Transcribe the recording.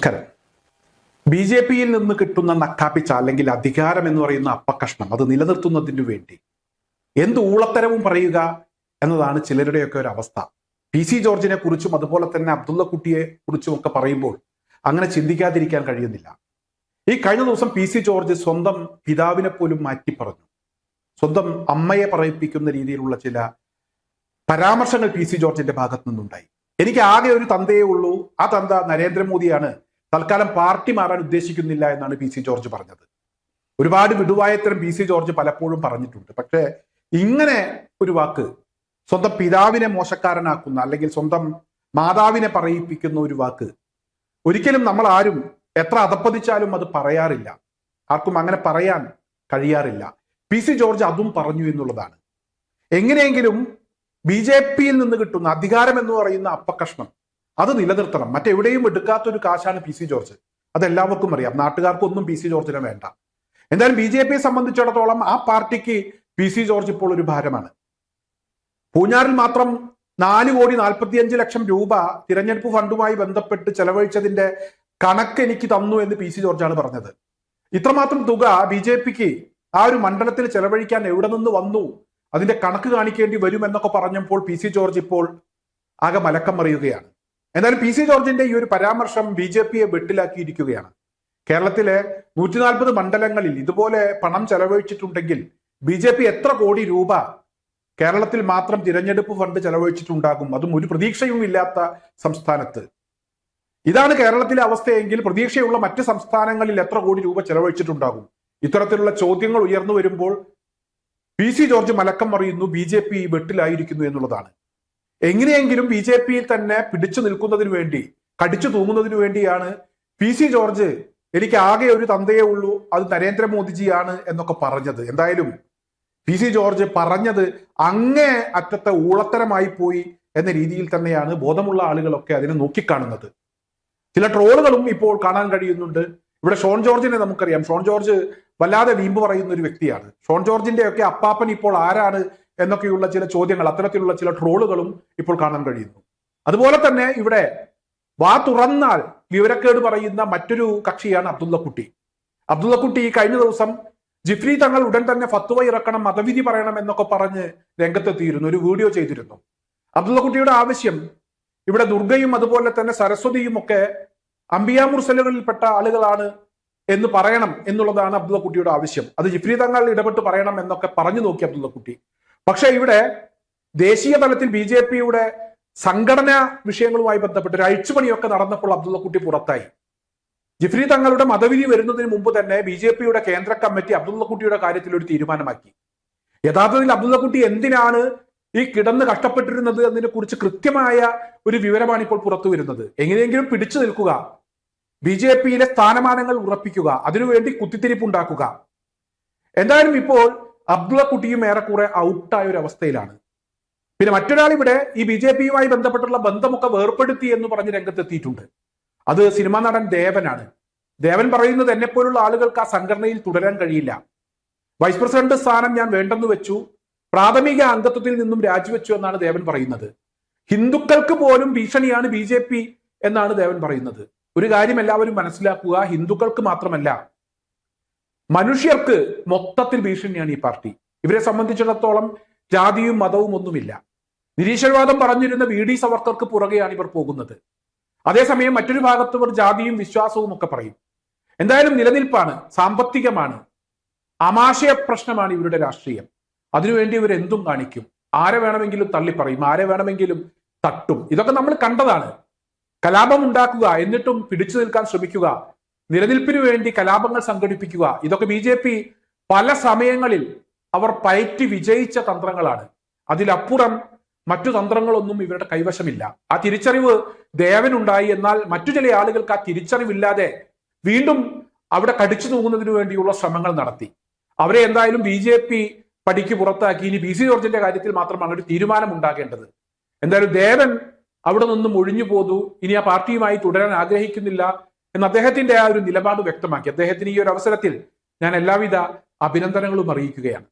നമസ്കാരം. ബി.ജെ.പിയിൽ നിന്ന് കിട്ടുന്ന നക്കാപ്പിച്ച അല്ലെങ്കിൽ അധികാരം എന്ന് പറയുന്ന അപ്പക്കഷ്ണം അത് നിലനിർത്തുന്നതിനു വേണ്ടി എന്ത് ഊളത്തരവും പറയുക എന്നതാണ് ചിലരുടെയൊക്കെ ഒരു അവസ്ഥ. പി.സി. ജോർജിനെ കുറിച്ചും അതുപോലെ തന്നെ അബ്ദുള്ള കുട്ടിയെ കുറിച്ചും ഒക്കെ പറയുമ്പോൾ അങ്ങനെ ചിന്തിക്കാതിരിക്കാൻ കഴിയുന്നില്ല. ഈ കഴിഞ്ഞ ദിവസം പി.സി. ജോർജ് സ്വന്തം പിതാവിനെ പോലും മാറ്റി പറഞ്ഞു. സ്വന്തം അമ്മയെ പറയിപ്പിക്കുന്ന രീതിയിലുള്ള ചില പരാമർശങ്ങൾ പി.സി. ജോർജിന്റെ ഭാഗത്തു നിന്നുണ്ടായി. എനിക്ക് ആകെ ഒരു തന്തയേ ഉള്ളൂ, ആ തന്ത നരേന്ദ്രമോദിയാണ്, തൽക്കാലം പാർട്ടി മാറാൻ ഉദ്ദേശിക്കുന്നില്ല എന്നാണ് പി.സി. ജോർജ് പറഞ്ഞത്. ഒരുപാട് വിടുവായത്തരം പി.സി. ജോർജ് പലപ്പോഴും പറഞ്ഞിട്ടുണ്ട്. പക്ഷേ ഇങ്ങനെ ഒരു വാക്ക്, സ്വന്തം പിതാവിനെ മോശക്കാരനാക്കുന്ന അല്ലെങ്കിൽ സ്വന്തം മാതാവിനെ പറയിപ്പിക്കുന്ന ഒരു വാക്ക് ഒരിക്കലും നമ്മൾ ആരും എത്ര അധപ്പതിച്ചാലും അത് പറയാറില്ല. ആർക്കും അങ്ങനെ പറയാൻ കഴിയാറില്ല. പി.സി. ജോർജ് അതും പറഞ്ഞു എന്നുള്ളതാണ്. എങ്ങനെയെങ്കിലും ബി.ജെ.പിയിൽ നിന്ന് കിട്ടുന്ന അധികാരം എന്ന് പറയുന്ന അപ്പക്കഷ്ണം അത് നിലനിർത്തണം. മറ്റെവിടെയും എടുക്കാത്തൊരു കാശാണ് പി.സി. ജോർജ്. അതെല്ലാവർക്കും അറിയാം. നാട്ടുകാർക്കൊന്നും പി.സി. ജോർജിനെ വേണ്ട. എന്തായാലും ബി.ജെ.പിയെ സംബന്ധിച്ചിടത്തോളം ആ പാർട്ടിക്ക് പി.സി. ജോർജ് ഇപ്പോൾ ഒരു ഭാരമാണ്. പൂഞ്ഞാറിൽ മാത്രം 4,45,00,000 രൂപ തിരഞ്ഞെടുപ്പ് ഫണ്ടുമായി ബന്ധപ്പെട്ട് ചെലവഴിച്ചതിന്റെ കണക്ക് എനിക്ക് തന്നു എന്ന് പി.സി. ജോർജാണ് പറഞ്ഞത്. ഇത്രമാത്രം തുക ബി.ജെ.പിക്ക് ആ ഒരു മണ്ഡലത്തിൽ ചെലവഴിക്കാൻ എവിടെ നിന്ന് വന്നു, അതിന്റെ കണക്ക് കാണിക്കേണ്ടി വരും എന്നൊക്കെ പറഞ്ഞപ്പോൾ പി.സി. ജോർജ് ഇപ്പോൾ ആകെ മലക്കം മറിയുകയാണ്. എന്നാലും പി.സി. ജോർജിന്റെ ഈ ഒരു പരാമർശം ബി.ജെ.പിയെ വെട്ടിലാക്കിയിരിക്കുകയാണ്. കേരളത്തിലെ 140 മണ്ഡലങ്ങളിൽ ഇതുപോലെ പണം ചെലവഴിച്ചിട്ടുണ്ടെങ്കിൽ ബി.ജെ.പി എത്ര കോടി രൂപ കേരളത്തിൽ മാത്രം തിരഞ്ഞെടുപ്പ് ഫണ്ട് ചെലവഴിച്ചിട്ടുണ്ടാകും, അതും ഒരു പ്രതീക്ഷയും ഇല്ലാത്ത സംസ്ഥാനത്ത്. ഇതാണ് കേരളത്തിലെ അവസ്ഥയെങ്കിൽ പ്രതീക്ഷയുള്ള മറ്റ് സംസ്ഥാനങ്ങളിൽ എത്ര കോടി രൂപ ചെലവഴിച്ചിട്ടുണ്ടാകും? ഇത്തരത്തിലുള്ള ചോദ്യങ്ങൾ ഉയർന്നു വരുമ്പോൾ പി.സി. ജോർജ് മലക്കം മറിയുന്നു, ബി.ജെ.പി വെട്ടിലായിരിക്കുന്നു എന്നുള്ളതാണ്. എങ്ങനെയെങ്കിലും ബി.ജെ.പിയിൽ തന്നെ പിടിച്ചു നിൽക്കുന്നതിന് വേണ്ടി, കടിച്ചു തൂങ്ങുന്നതിന് വേണ്ടിയാണ് പി.സി. ജോർജ് എനിക്ക് ആകെ ഒരു തന്തയേ ഉള്ളൂ, അത് നരേന്ദ്രമോദിജിയാണ് എന്നൊക്കെ പറഞ്ഞത്. എന്തായാലും പി.സി. ജോർജ് പറഞ്ഞത് അങ്ങേ അറ്റത്തെ ഊളത്തരമായി പോയി എന്ന രീതിയിൽ തന്നെയാണ് ബോധമുള്ള ആളുകളൊക്കെ അതിനെ നോക്കിക്കാണുന്നത്. ചില ട്രോളുകളും ഇപ്പോൾ കാണാൻ കഴിയുന്നുണ്ട്. ഇവിടെ ഷോൺ ജോർജിനെ നമുക്കറിയാം. ഷോൺ ജോർജ് വല്ലാതെ വീമ്പ് പറയുന്ന ഒരു വ്യക്തിയാണ്. ഷോൺ ജോർജിന്റെ ഒക്കെ അപ്പാപ്പൻ ഇപ്പോൾ ആരാണ് എന്നൊക്കെയുള്ള ചില ചോദ്യങ്ങൾ, അത്തരത്തിലുള്ള ചില ട്രോളുകളും ഇപ്പോൾ കാണാൻ കഴിയുന്നു. അതുപോലെ തന്നെ ഇവിടെ വാ തുറന്നാൽ വിവരക്കേട് പറയുന്ന മറ്റൊരു കക്ഷിയാണ് അബ്ദുള്ള കുട്ടി. അബ്ദുള്ള കുട്ടി കഴിഞ്ഞ ദിവസം ജിഫ്രി തങ്ങൾ ഉടൻ തന്നെ ഫത്വ ഇറക്കണം, മതവിധി പറയണം എന്നൊക്കെ പറഞ്ഞ് രംഗത്തെത്തിയിരുന്നു, ഒരു വീഡിയോ ചെയ്തിരുന്നു. അബ്ദുള്ള കുട്ടിയുടെ ആവശ്യം ഇവിടെ ദുർഗയും അതുപോലെ തന്നെ സരസ്വതിയും ഒക്കെ അംബിയ മുർസലുകളിൽപ്പെട്ട ആളുകളാണ് എന്ന് പറയണം എന്നുള്ളതാണ് അബ്ദുള്ള കുട്ടിയുടെ ആവശ്യം. അത് ജിഫ്രി തങ്ങൾ ഇടപെട്ട് പറയണം എന്നൊക്കെ പറഞ്ഞു നോക്കി അബ്ദുള്ള കുട്ടി. പക്ഷെ ഇവിടെ ദേശീയ തലത്തിൽ ബി.ജെ.പിയുടെ സംഘടനാ വിഷയങ്ങളുമായി ബന്ധപ്പെട്ട് ഒരു അഴിച്ചുപണിയൊക്കെ നടന്നപ്പോൾ അബ്ദുള്ള കുട്ടി പുറത്തായി. ജിഫ്രി തങ്ങളുടെ മതവിധി വരുന്നതിന് മുമ്പ് തന്നെ ബി.ജെ.പിയുടെ കേന്ദ്ര കമ്മിറ്റി അബ്ദുള്ള കുട്ടിയുടെ കാര്യത്തിൽ ഒരു തീരുമാനമാക്കി. യഥാർത്ഥത്തിൽ അബ്ദുള്ള കുട്ടി എന്തിനാണ് ഈ കിടന്ന് കഷ്ടപ്പെട്ടിരുന്നത് എന്നതിനെ കുറിച്ച് കൃത്യമായ ഒരു വിവരമാണ് ഇപ്പോൾ പുറത്തു വരുന്നത്. എങ്ങനെയെങ്കിലും പിടിച്ചു നിൽക്കുക, ബി.ജെ.പിയിലെ സ്ഥാനമാനങ്ങൾ ഉറപ്പിക്കുക, അതിനുവേണ്ടി കുത്തിത്തിരിപ്പുണ്ടാക്കുക. എന്തായാലും ഇപ്പോൾ അബ്ദുള്ള കുട്ടിയും ഏറെക്കുറെ ഔട്ടായ ഒരു അവസ്ഥയിലാണ്. പിന്നെ മറ്റൊരാൾ ഇവിടെ ഈ ബി.ജെ.പിയുമായി ബന്ധപ്പെട്ടുള്ള ബന്ധമൊക്കെ വേർപ്പെടുത്തി എന്ന് പറഞ്ഞ് രംഗത്തെത്തിയിട്ടുണ്ട്. അത് സിനിമാ നടൻ ദേവനാണ്. ദേവൻ പറയുന്നത് എന്നെപ്പോലുള്ള ആളുകൾക്ക് ആ സംഘടനയിൽ തുടരാൻ കഴിയില്ല, വൈസ് പ്രസിഡന്റ് സ്ഥാനം ഞാൻ വേണ്ടെന്ന് വെച്ചു, പ്രാഥമിക അംഗത്വത്തിൽ നിന്നും രാജിവെച്ചു എന്നാണ് ദേവൻ പറയുന്നത്. ഹിന്ദുക്കൾക്ക് പോലും ഭീഷണിയാണ് ബി.ജെ.പി എന്നാണ് ദേവൻ പറയുന്നത്. ഒരു കാര്യം എല്ലാവരും മനസ്സിലാക്കുക, ഹിന്ദുക്കൾക്ക് മാത്രമല്ല മനുഷ്യർക്ക് മൊത്തത്തിൽ ഭീഷണിയാണ് ഈ പാർട്ടി. ഇവരെ സംബന്ധിച്ചിടത്തോളം ജാതിയും മതവും ഒന്നുമില്ല. നിരീശ്വരവാദം പറഞ്ഞിരുന്ന വി.ഡി. സവർക്കർക്ക് പുറകെയാണ് ഇവർ പോകുന്നത്. അതേസമയം മറ്റൊരു ഭാഗത്ത് ഇവർ ജാതിയും വിശ്വാസവും ഒക്കെ പറയും. എന്തായാലും നിലനിൽപ്പാണ്, സാമ്പത്തികമാണ്, ആമാശയ പ്രശ്നമാണ് ഇവരുടെ രാഷ്ട്രീയം. അതിനുവേണ്ടി ഇവർ എന്തും കാണിക്കും. ആരെ വേണമെങ്കിലും തള്ളിപ്പറയും, ആരെ വേണമെങ്കിലും തട്ടും. ഇതൊക്കെ നമ്മൾ കണ്ടതാണ്. കലാപം ഉണ്ടാക്കുക, എന്നിട്ടും പിടിച്ചു നിൽക്കാൻ ശ്രമിക്കുക, നിലനിൽപ്പിനു വേണ്ടി കലാപങ്ങൾ സംഘടിപ്പിക്കുക, ഇതൊക്കെ ബി.ജെ.പി പല സമയങ്ങളിൽ അവർ പയറ്റി വിജയിച്ച തന്ത്രങ്ങളാണ്. അതിലപ്പുറം മറ്റു തന്ത്രങ്ങളൊന്നും ഇവരുടെ കൈവശമില്ല. ആ തിരിച്ചറിവ് ദേവനുണ്ടായി. എന്നാൽ മറ്റു ചില ആളുകൾക്ക് ആ തിരിച്ചറിവില്ലാതെ വീണ്ടും അവിടെ കടിച്ചു തൂങ്ങുന്നതിനു വേണ്ടിയുള്ള ശ്രമങ്ങൾ നടത്തി. അവരെ എന്തായാലും ബി.ജെ.പി പടിക്ക് പുറത്താക്കി. ഇനി പി.സി. ജോർജിന്റെ കാര്യത്തിൽ മാത്രമാണ് ഒരു തീരുമാനം ഉണ്ടാകേണ്ടത്. എന്തായാലും ദേവൻ അവിടെ നിന്നും ഒഴിഞ്ഞു പോന്നു, ഇനി ആ പാർട്ടിയുമായി തുടരാൻ ആഗ്രഹിക്കുന്നില്ല എന്ന് അദ്ദേഹത്തിന്റെ ആ ഒരു നിലപാട് വ്യക്തമാക്കി. അദ്ദേഹത്തിന് ഈ ഒരു അവസരത്തിൽ ഞാൻ എല്ലാവിധ അഭിനന്ദനങ്ങളും അറിയിക്കുകയാണ്.